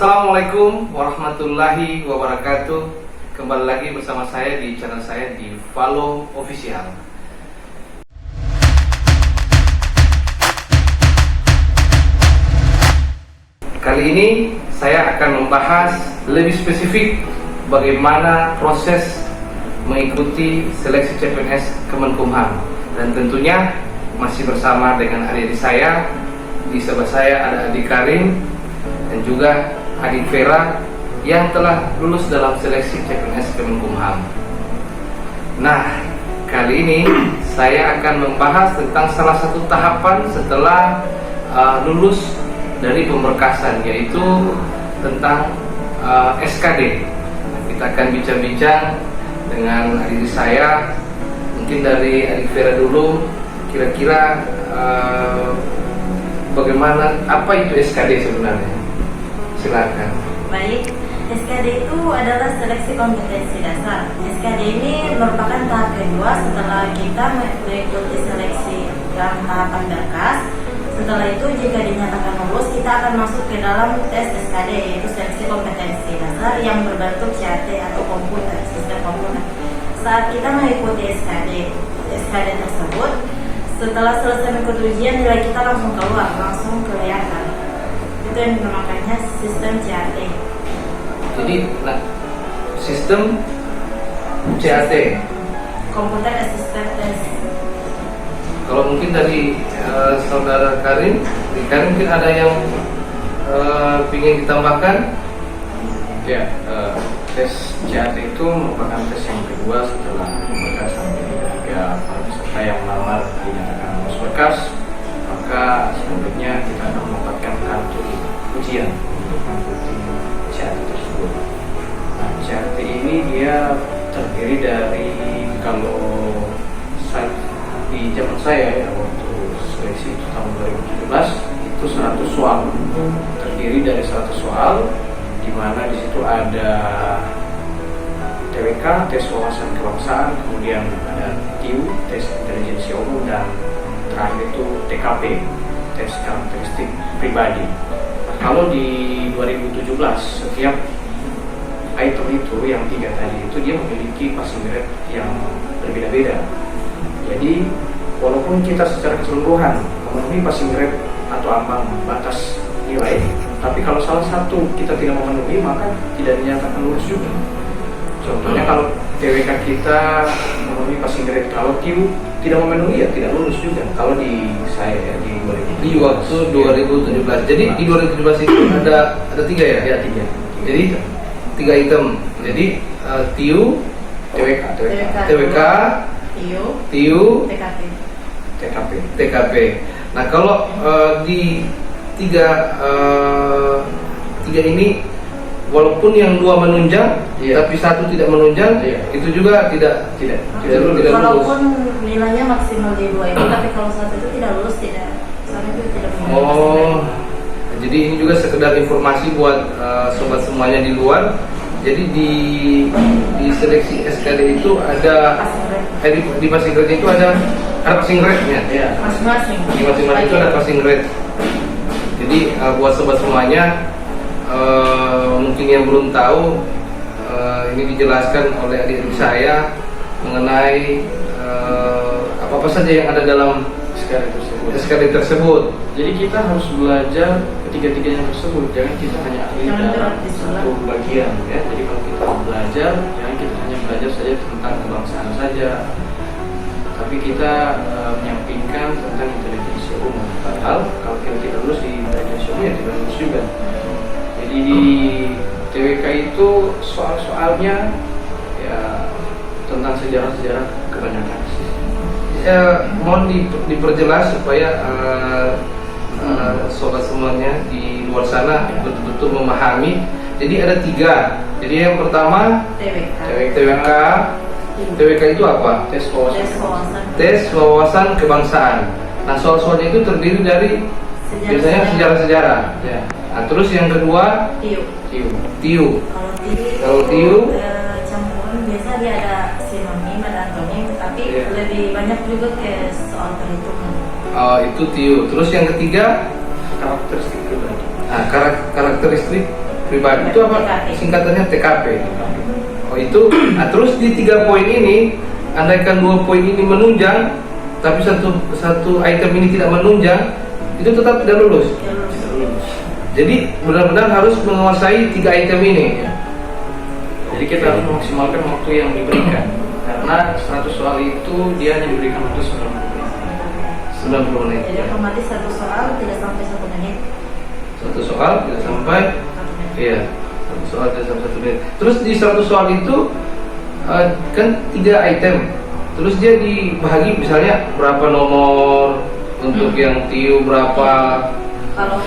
Assalamualaikum warahmatullahi wabarakatuh. Kembali lagi bersama saya di channel saya di Follow Official. Kali ini saya akan membahas lebih spesifik bagaimana proses mengikuti seleksi CPNS Kemenkumham. Dan tentunya masih bersama dengan adik-adik saya. Di sebelah saya ada adik Karim dan juga adik Vera yang telah lulus dalam seleksi CPNS Kemenkumham. Nah, kali ini saya akan membahas tentang salah satu tahapan setelah lulus dari pemberkasan, yaitu tentang SKD. Kita akan bincang-bincang dengan adik saya. Mungkin dari adik Vera dulu, kira-kira bagaimana, apa itu SKD sebenarnya? Silakan. Baik, SKD itu adalah seleksi kompetensi dasar. SKD ini merupakan tahap kedua setelah kita mengikuti seleksi dalam tahapan berkas. Setelah itu jika dinyatakan lulus, kita akan masuk ke dalam tes SKD, yaitu seleksi kompetensi dasar yang berbentuk CAT atau komputer, sistem komputer. Saat kita mengikuti SKD tersebut, setelah selesai mengikuti ujian, nilai kita langsung keluar, langsung kelihatan. Itu yang dinamakannya sistem CAT. Jadi, sistem CAT, Computer Assisted Test. kalau mungkin dari saudara Karim, mungkin ada yang ingin ditambahkan? Ya, tes CAT itu merupakan tes yang kedua setelah pemberkasan. Jadi ketika para peserta yang melamar dinyatakan lulus berkas, maka selanjutnya kita akan mendapatkan kartu ujian untuk mengikuti CAT tersebut. Nah, CAT ini dia terdiri dari, kalau di zaman saya ya, waktu seleksi itu tahun 2017, itu 100 soal. Terdiri dari 100 soal, di mana di situ ada TWK, tes wawasan kebangsaan, kemudian ada TIU, tes intelijensi umum, dan terakhir itu TKP, tes karakteristik pribadi. Nah, kalau di 2017, setiap item itu yang 3 tadi itu dia memiliki passing grade yang berbeda-beda. Jadi walaupun kita secara keseluruhan memenuhi passing grade atau ambang batas nilai, tapi kalau salah satu kita tidak memenuhi, maka tidak dinyatakan lulus juga. Contohnya kalau TWK kita memenuhi passing grade, kalau TIU tidak memenuhi, ya tidak lulus juga. Kalau di saya ya, Di waktu 2017. Jadi di 2017 itu ada 3 ya? Ya, 3. Jadi 3 item. Jadi TIU, TWK, TIU, TKP. Nah, kalau di tiga ini, walaupun yang 2 menunjang, tapi 1 tidak menunjang, itu juga tidak lulus. Walaupun nilainya maksimal di 2 itu, tapi kalau 1 itu tidak lulus, soalnya itu tidak Oh, jadi ini juga sekedar informasi buat sobat semuanya di luar. Jadi di seleksi SKD itu ada di passing grade itu ada passing grade-nya. Ya, masing-masing. Di masing-masing itu ada passing grade. Jadi buat sobat semuanya, mungkin yang belum tahu, ini dijelaskan oleh adik saya mengenai apa saja yang ada dalam SKD tersebut. Jadi kita harus belajar ketiga-tiganya tersebut. Jangan kita hanya ahli dalam satu bagian ya. Jadi kalau kita belajar, jangan kita hanya belajar saja tentang kebangsaan saja, tapi kita menyampingkan tentang intelijensi umum. Padahal kalau kita tidak lulus di intelijensi umum, ya tidak lulus juga. Jadi di TWK itu soal-soalnya ya tentang sejarah-sejarah kebanyakan. Mohon diperjelas supaya sobat semuanya di luar sana betul-betul memahami. Jadi ada 3. Jadi yang pertama TWK. TWK itu apa? Tes wawasan kebangsaan. Nah, soal-soalnya itu terdiri dari biasanya sejarah-sejarah. Ya. Nah, terus yang kedua TIU. Kalau TIU campuran biasa dia ada sinonim, ada antonim, tetapi lebih banyak juga ke soal perhitungan. Itu TIU. Terus yang ketiga karakteristik pribadi. Nah, karakteristik pribadi itu apa? TKP. Singkatannya TKP. Oh itu, nah, terus di 3 poin ini, andaikan 2 poin ini menunjang, tapi satu item ini tidak menunjang, itu tetap tidak lulus. Jadi benar-benar harus menguasai 3 item ini. Jadi kita harus memaksimalkan waktu yang diberikan. Karena 100 soal itu dia hanya diberikan waktu 90 menit. 90 menit. Jadi otomatis satu soal tidak sampai 1 menit. Satu soal tidak sampai, 1 menit. iya, satu soal tidak sampai 1 menit. Terus di 100 soal itu kan 3 item. Terus dia dibagi misalnya berapa nomor untuk yang TIU berapa. Kalau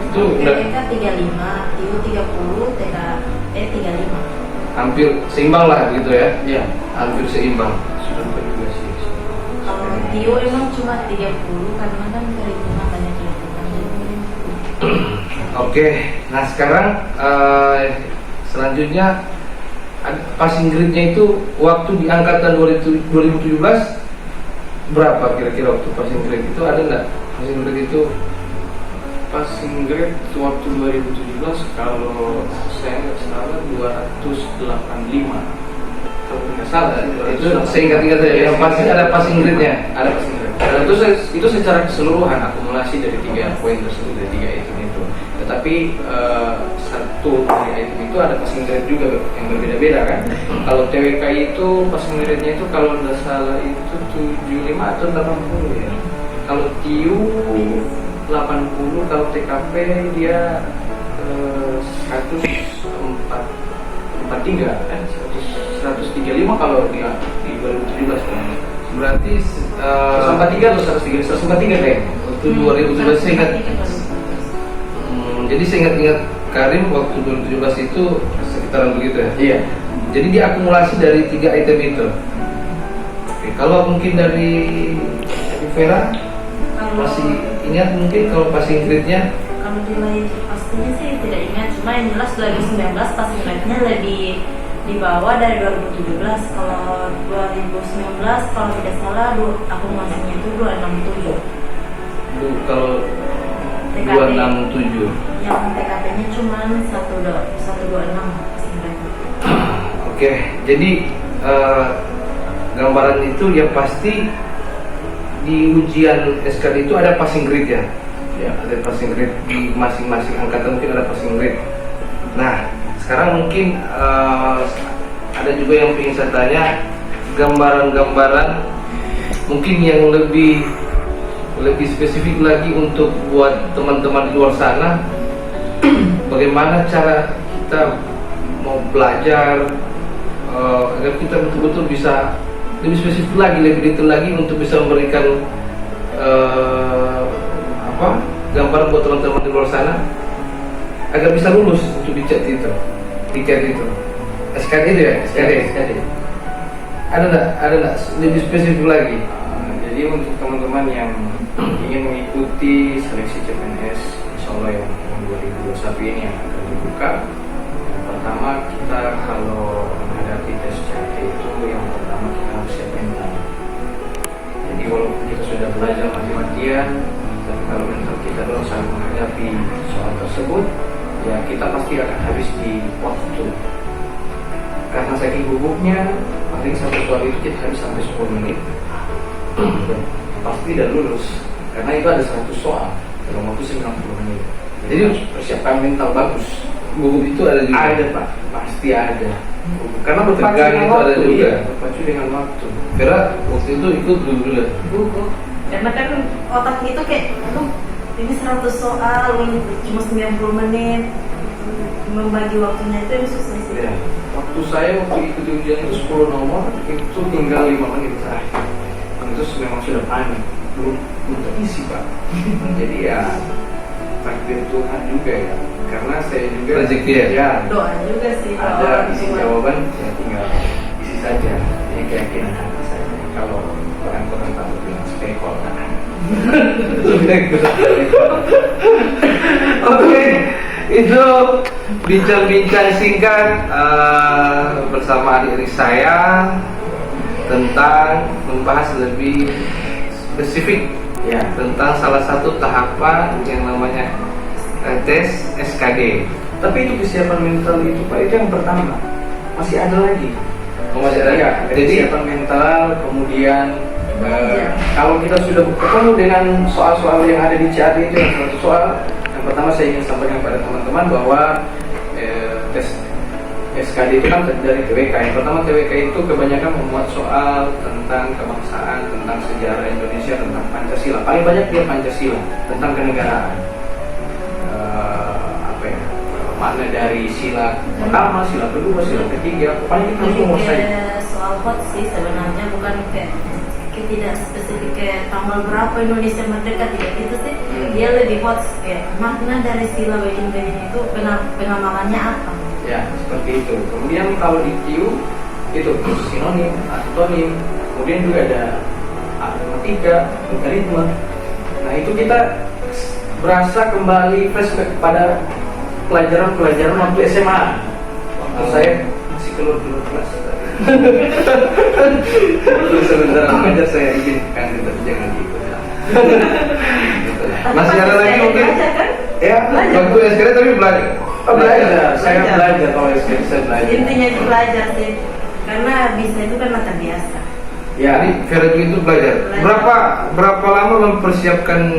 Itu udah- TK 35, TIU 30, TKP 35. Hampir seimbang lah gitu ya. Iya, Hampir seimbang. sudah bukan juga sih. Kalau TIU emang cuma 30 karena kan perhitungan banyak perhitungan. Oke, nah sekarang selanjutnya passing grade-nya itu waktu di angkatan 2017 berapa kira-kira waktu passing grade itu, ada nggak passing grade itu? Passing grade waktu 2017 kalau saya nggak salah 285. Kalau nggak salah Itu seingat-ingat saya, yang pasti ada passing grade-nya. ada passing grade. Dan itu secara keseluruhan akumulasi dari 3 poin tersebut, dari 3 item itu. Tetapi satu dari item itu ada passing grade juga yang berbeda-beda kan. Kalau TWK itu passing grade-nya itu kalau nggak salah itu 75 atau 80 ya. Kalau TIU 80, kalau TKP dia 143 kan, 135 kalau dia di 2017 kan. Berarti 143 atau 143 deh. waktu 2017 saya ingat. Jadi saya ingat Karim waktu 2017 itu sekitaran begitu ya. Iya. Jadi dia akumulasi dari 3 item itu. Oke, kalau mungkin dari Vera Kalau masih ingat mungkin kalau passing grade-nya? kalau nilai pastinya sih tidak ingat, cuma yang jelas 2019 passing grade-nya lebih di bawah dari 2017. Kalau 2019 kalau tidak salah akumulasinya itu 267. Kalau TKP. 267. Yang TKP-nya cuma 126 passing grade. Oke, jadi gambaran itu yang pasti di ujian SKD itu ada passing grade ya. Ya, ada passing grade di masing-masing angkatan, mungkin ada passing grade. Nah, sekarang mungkin ada juga yang ingin saya tanya, gambaran-gambaran mungkin yang lebih spesifik lagi untuk buat teman-teman di luar sana. Bagaimana cara kita mau belajar agar kita betul-betul bisa lebih spesifik lagi, lebih detail lagi untuk bisa memberikan gambaran buat teman-teman di luar sana agar bisa lulus untuk tiket itu SKD itu ya, SKD. Ada nggak lebih spesifik lagi? Jadi untuk teman-teman yang ingin mengikuti seleksi CPNS insya Allah yang tahun 2021 ini yang akan dibuka, yang pertama kita kalau menghadapi tes CAT itu yang pertama kita harus siap mental. Jadi walaupun kita sudah belajar mati-matian, tapi kalau mental kita belum sanggup menghadapi soal tersebut, ya kita pasti akan habis di waktu. Karena saking gugupnya, paling satu soal itu kita habis sampai 10 menit. Pasti tidak lulus karena itu ada 100 soal dalam waktu 90 menit. Jadi harus persiapkan mental bagus. Gugup itu ada juga. Ada Pak, pasti ada. Karena berpacu Tegang dengan itu ada waktu, juga. iya, berpacu dengan waktu. Vera waktu itu ikut dulu. Gugup. Karena kan otak itu kayak, aduh ini 100 soal, ini cuma 90 menit. Membagi waktunya itu yang susah sih. Ya. Waktu saya ikut ujian itu 10 nomor, itu tinggal 5 menit terakhir. Terus memang sudah panik, belum terisi Pak. Jadi ya takdir Tuhan juga ya. Karena saya juga Rezeki ya? Doa juga sih. ada isi jawaban, ya tinggal isi saja. Ini keyakinan hati saya. Kalau orang-orang tahu bilang spekol kan. Oke, itu bincang-bincang singkat bersama adik-adik saya tentang membahas lebih spesifik ya tentang salah satu tahapan yang namanya tes SKD. Tapi itu kesiapan mental itu Pak, itu yang pertama. Masih ada lagi. Masih ada. Ya, Jadi kesiapan mental, kemudian kalau kita sudah ketemu dengan soal-soal yang ada di CAD itu, yang satu soal yang pertama saya ingin sampaikan pada teman-teman bahwa tes SKD itu kan dari TWK. Yang pertama, TWK itu kebanyakan memuat soal tentang kebangsaan, tentang sejarah Indonesia, tentang Pancasila. Paling banyak dia Pancasila, tentang kenegaraan. Makna dari sila pertama, sila kedua, sila ketiga. Paling kita harus menguasai. Soal hot sih sebenarnya, bukan kayak tidak spesifik kayak tanggal berapa Indonesia merdeka, tidak gitu sih. Dia lebih hot kayak makna dari sila wedding itu penamaannya apa. Ya, seperti itu. Kemudian kalau di Q itu sinonim, antonim, kemudian juga ada matematika, logaritma. Nah, itu kita berasa kembali flashback pada pelajaran waktu SMA. Waktu saya masih keluar kelas. Sebentar mengajar saya izinkan, tapi jangan gitu. masih ada lagi mungkin? Kan? Ya, waktu SKD tapi belajar. Belajar. Saya belajar kalau SKD saya belajar. Intinya itu belajar sih, karena bisa itu kan mata biasa. Ya, Jadi Vera juga itu belajar. Berapa lama mempersiapkan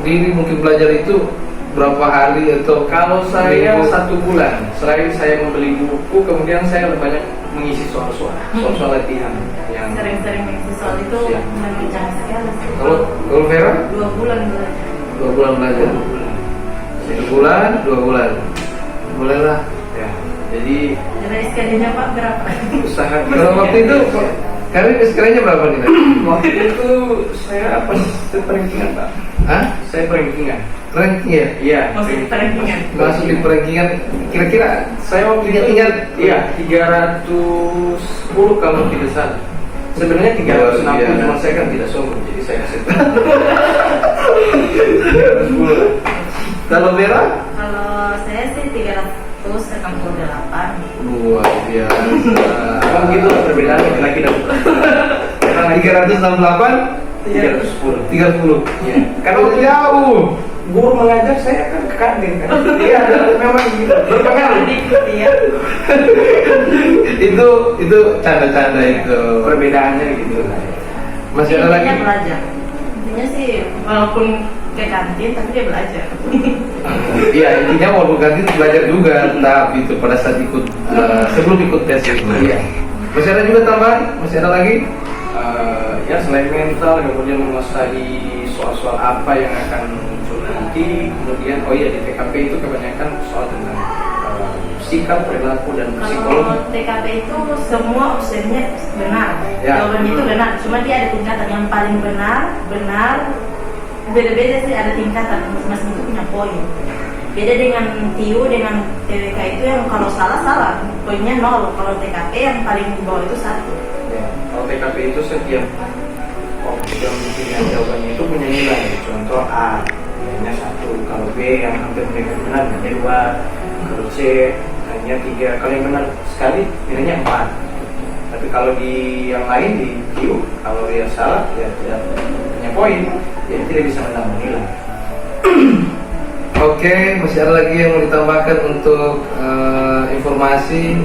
diri mungkin belajar itu? Berapa hari atau kalau saya minggu? 1 bulan. Selain saya membeli buku, kemudian saya banyak mengisi soal-soal latihan yang Sering-sering mengisi soal itu Siap. memang jangan sekali sih. Kalau Vera 2 bulan belajar. 2 bulan belajar. 1 bulan, 2 bulan. Boleh lah. ya. Jadi Dari SKD-nya Pak berapa? usaha Kalau waktu itu kami SKD-nya berapa nih? waktu itu saya pas perankingan Pak. Hah? Saya perankingan. Ranking ya? Iya. Masuk perankingan. Masuk di rankingan kira-kira Saya waktu itu tinggal iya 310 kalau tidak salah. Sebenarnya 360, Iya. cuma saya kan tidak sombong, jadi saya kasih 310. Kalau Vera? Kalau saya sih 388. Luar biasa. Kan gitu perbedaan laki-laki dan perempuan. 368 310. 30. Iya. Karena Kalau jauh. guru mengajar saya kan ke kantin kan. Iya, memang gitu. Berpengaruh. Iya. itu canda-canda itu. Perbedaannya gitu lah. Masih ada lagi? Intinya belajar. Intinya sih walaupun ke kantin tapi dia belajar. Iya, intinya walaupun ganti belajar juga, tapi itu pada saat ikut sebelum ikut tes itu. Iya. Masih ada juga tambahan? Masih ada lagi? Ya selain mental, kemudian menguasai soal-soal apa yang akan muncul nanti. Kemudian di TKP itu kebanyakan soal tentang sikap, perilaku, dan Kalau psikologi. TKP itu semua opsinya benar. Ya. Jawabannya itu benar. Cuma dia ada tingkatan yang paling benar. Beda-beda sih, ada tingkatan, masing-masing itu punya poin. Beda dengan TIU, dengan TWK itu yang kalau salah, poinnya 0. Kalau TKP yang paling di bawah itu 1. Ya, kalau TKP itu setiap opsi yang pilihan jawabannya itu punya nilai. Contoh A nilainya 1, kalau B yang hampir mendekati benar nilainya 2, kalau C hanya 3, kalau yang benar sekali nilainya 4. Tapi kalau di yang lain di TIU, kalau dia salah dia tidak punya poin, jadi tidak bisa menambah nilai. Oke, masih ada lagi yang mau ditambahkan untuk informasi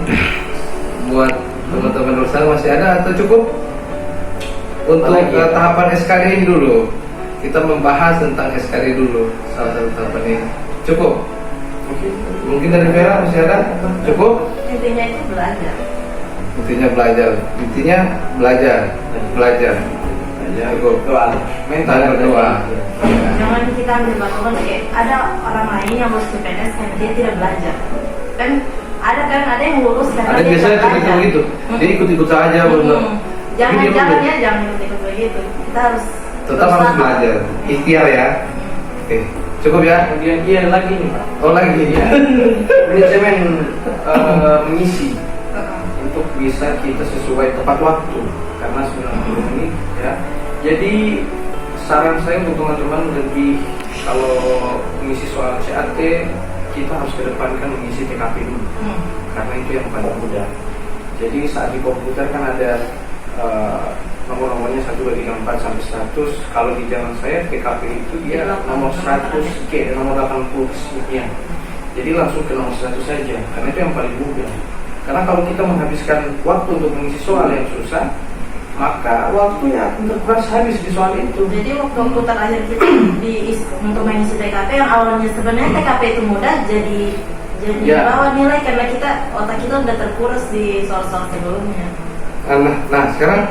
buat teman-teman luar sana? Masih ada atau cukup? Untuk tahapan SKD ini dulu, kita membahas tentang SKD dulu, salah satu tahapan ini. Cukup? Mungkin dari Vera masih ada? Cukup? Intinya itu belajar. Intinya belajar. Belajar. Cukup. Doa, mental Dan berdoa. Ya. Jangan kita ambil batasan kayak ada orang lain yang lulus PNS karena dia tidak belajar. Kan ada yang lulus karena Ada dia biasanya tidak seperti belajar. itu. Dia ikut-ikut saja, benar. Jangan ikut begitu. Kita harus Tetap harus berusaha. belajar. Ikhtiar ya. Oke. Cukup ya? Kemudian iya lagi nih Pak. Oh lagi ya. Manajemen mengisi untuk bisa kita sesuai tepat waktu karena 90 menit ya. Jadi saran saya untuk teman-teman lebih kalau mengisi soal CAT kita harus kedepankan mengisi TKP dulu karena itu yang paling mudah. Jadi saat di komputer kan ada nomor-nomornya 1, 2, 3, 4 sampai 100. Kalau di zaman saya TKP itu dia nomor 100 nomor 80 sekian. Jadi langsung ke nomor 1 saja, karena itu yang paling mudah. Karena kalau kita menghabiskan waktu untuk mengisi soal yang susah, maka waktu yang akan terkuras habis di soal itu. Jadi waktu terakhir kita untuk mengisi TKP yang awalnya sebenarnya TKP itu mudah jadi Ya. bawah nilai karena otak kita udah terkuras di soal-soal sebelumnya. Nah sekarang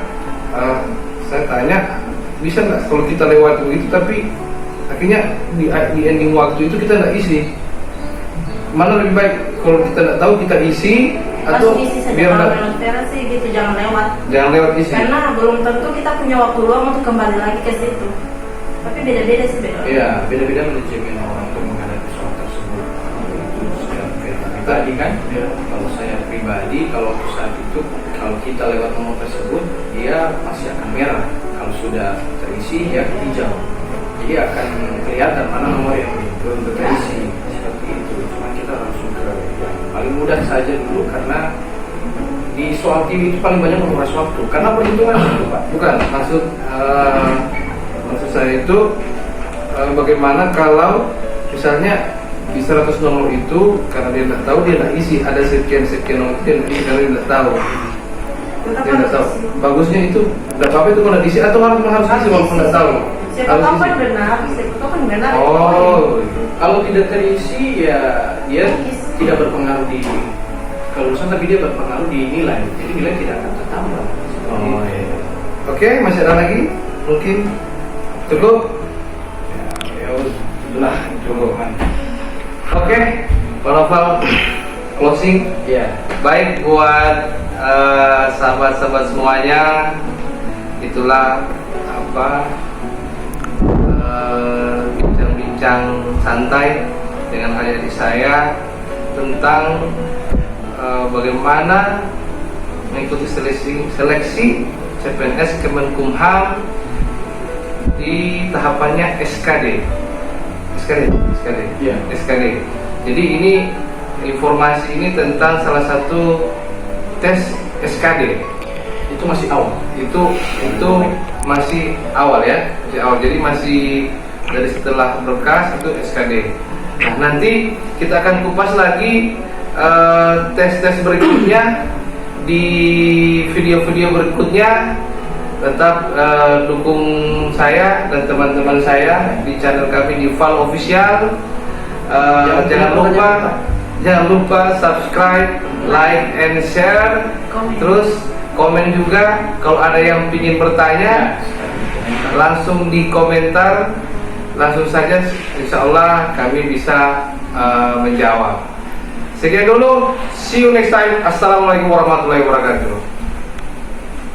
saya tanya, bisa nggak kalau kita lewat begitu tapi akhirnya di ending waktu itu kita nggak isi? Mana lebih baik kalau kita nggak tahu kita isi atau Langsung isi saja biar kalau nggak- lewat versi gitu, jangan lewat isi? karena belum tentu kita punya waktu luang untuk kembali lagi ke situ. Tapi beda-beda sih Iya, beda-beda manajemen orang untuk menghadapi soal tersebut. Itu secara versi tadi kan, kalau saya pribadi, kalau untuk saat itu, kalau kita lewat nomor tersebut, dia masih akan merah. Kalau sudah terisi, ya hijau. Jadi akan kelihatan mana nomor yang belum terisi. Seperti itu. Cuma kita langsung ke yang paling mudah saja dulu, karena di soal TV itu paling banyak menguras waktu. Karena perhitungan itu, Pak. Bukan, maksud saya itu bagaimana kalau misalnya di 100 nomor itu karena dia tidak tahu, dia tidak isi, ada sekian nomor dia tidak isi karena dia tidak tahu. Tetap Dia tidak harus tahu. isi. Bagusnya itu tidak apa-apa itu kalau diisi atau harus isi walaupun tidak tahu. Siapa Harus tahu isi. kan benar, siapa tahu kan benar. Oh, Kalau tidak terisi, ya dia tidak berpengaruh di kelulusan, tapi dia berpengaruh di nilai. Jadi nilai tidak akan tertambah. Oh, iya. Oke, masih ada lagi? Mungkin cukup? Ya, itulah cukup. Oke, Pak Novel, closing. Ya, Baik buat sahabat-sahabat semuanya, itulah bincang-bincang santai dengan adik saya tentang bagaimana mengikuti seleksi CPNS Kemenkumham di tahapannya SKD. Iya. SKD. Jadi ini informasi ini tentang salah satu tes SKD. itu masih awal. Itu masih awal ya, masih awal. Jadi masih dari setelah berkas itu SKD. Nah, nanti kita akan kupas lagi tes-tes berikutnya di video-video berikutnya. Tetap dukung saya dan teman-teman saya di channel kami di Val Official. Jangan lupa subscribe, like, and share. Terus komen juga kalau ada yang ingin bertanya, langsung di komentar, langsung saja, insya Allah kami bisa menjawab. Sekian dulu, see you next time. Assalamualaikum warahmatullahi wabarakatuh.